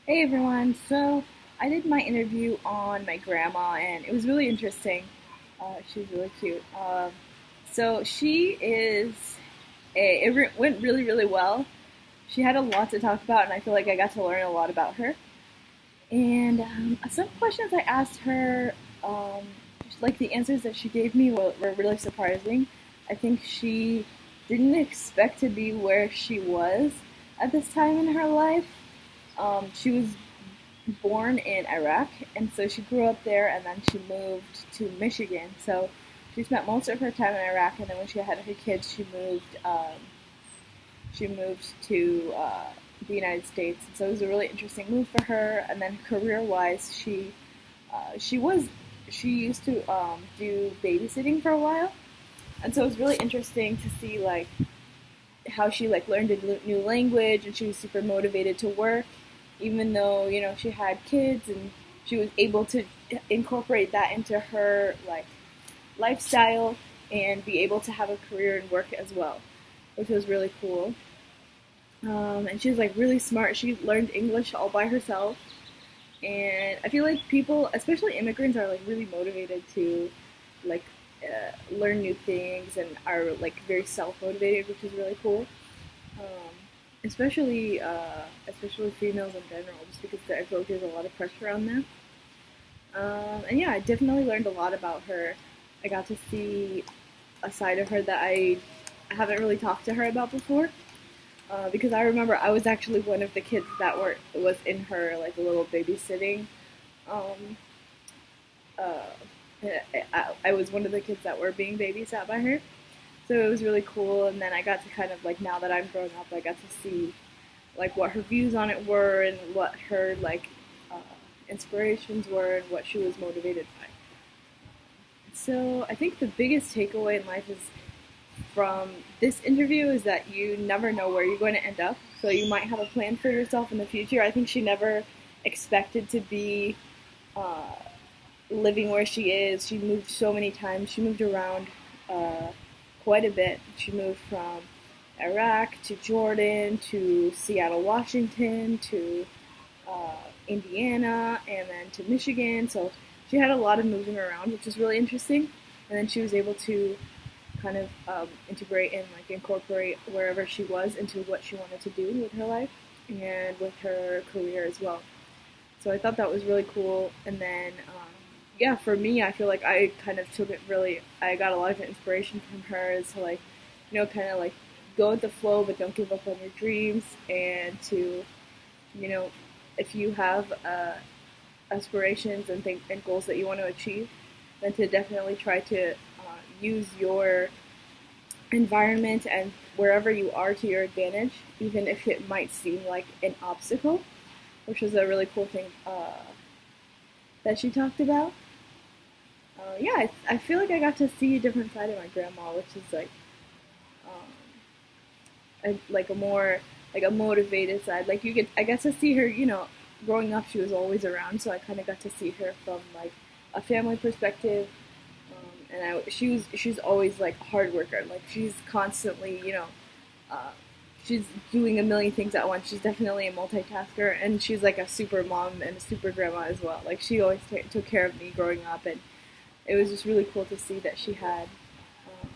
Hey everyone, so I did my interview on my grandma and it was really interesting. She's really cute. So she is, went really, really well. She had a lot to talk about and I feel like I got to learn a lot about her. And some questions I asked her, um, like the answers that she gave me were really surprising. I think she didn't expect to be where she was at this time in her life. She was born in Iraq, and so she grew up there, and then she moved to Michigan. So she spent most of her time in Iraq, and then when she had her kids, she moved to the United States. And so it was a really interesting move for her. And then career-wise, she was she used to do babysitting for a while, and so it was really interesting to see like how she like learned a new language, and she was super motivated to work even though she had kids, and she was able to incorporate that into her like lifestyle and be able to have a career and work as well, which was really cool. And she was like really smart. She learned English all by herself, and I feel like people, especially immigrants, are like really motivated to like learn new things and are like very self motivated, which is really cool. Um, especially females in general, just because I feel like there's a lot of pressure on them. And yeah, I definitely learned a lot about her. I got to see a side of her that I haven't really talked to her about before. Because I remember I was actually one of the kids that was in her like little babysitting. Um, uh, I was one of the kids that were being babysat by her, so it was really cool. And then I got to kind of like, now that I'm grown up, I got to see like what her views on it were and what her like uh, inspirations were and what she was motivated by. So I think the biggest takeaway in life is from this interview is that you never know where you're going to end up. So you might have a plan for yourself in the future. I think she never expected to be uh, living where she is. She moved so many times. She moved around uh, quite a bit. She moved from Iraq to Jordan to Seattle, Washington to Indiana, and then to Michigan. So she had a lot of moving around, which was really interesting. And then she was able to kind of integrate and like incorporate wherever she was into what she wanted to do with her life and with her career as well. So I thought that was really cool. And then, yeah, for me, I feel like I kind of took it really, I got a lot of inspiration from her as to like, kind of like go with the flow, but don't give up on your dreams. And to, you know, if you have aspirations and goals that you want to achieve, then to definitely try to use your environment and wherever you are to your advantage, even if it might seem like an obstacle, which was a really cool thing that she talked about. Yeah, I feel like I got to see a different side of my grandma, which is like like a more like a motivated side. Like I got to see her. Growing up, she was always around, so I kind of got to see her from like a family perspective. She's always like a hard worker. Like she's constantly, uh, she's doing a million things at once. She's definitely a multitasker, and she's like a super mom and a super grandma as well. Like she always took care of me growing up, and it was just really cool to see that she had. Um,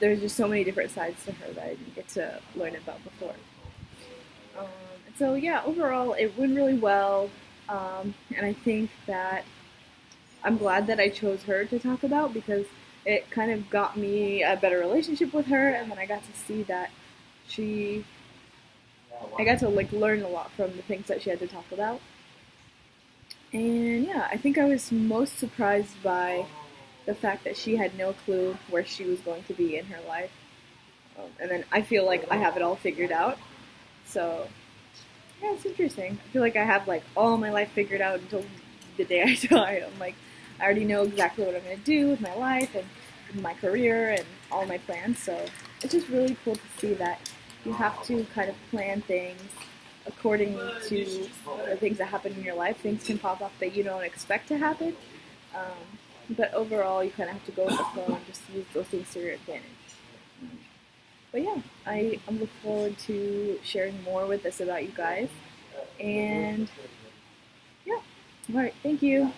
there's just so many different sides to her that I didn't get to learn about before. And so yeah, overall it went really well, and I think that I'm glad that I chose her to talk about because it kind of got me a better relationship with her, and then I got to see that she I got to like learn a lot from the things that she had to talk about. And yeah, I think I was most surprised by the fact that she had no clue where she was going to be in her life. And then I feel like I have it all figured out. So yeah, it's interesting. I feel like I have like all my life figured out until the day I die. I'm like, I already know exactly what I'm going to do with my life and my career and all my plans. So it's just really cool to see that you have to kind of plan things according to the things that happen in your life. Things can pop up that you don't expect to happen. But overall, you kind of have to go with the flow and just use those things to your advantage. But yeah, I'm looking forward to sharing more with this about you guys. And yeah, all right, thank you.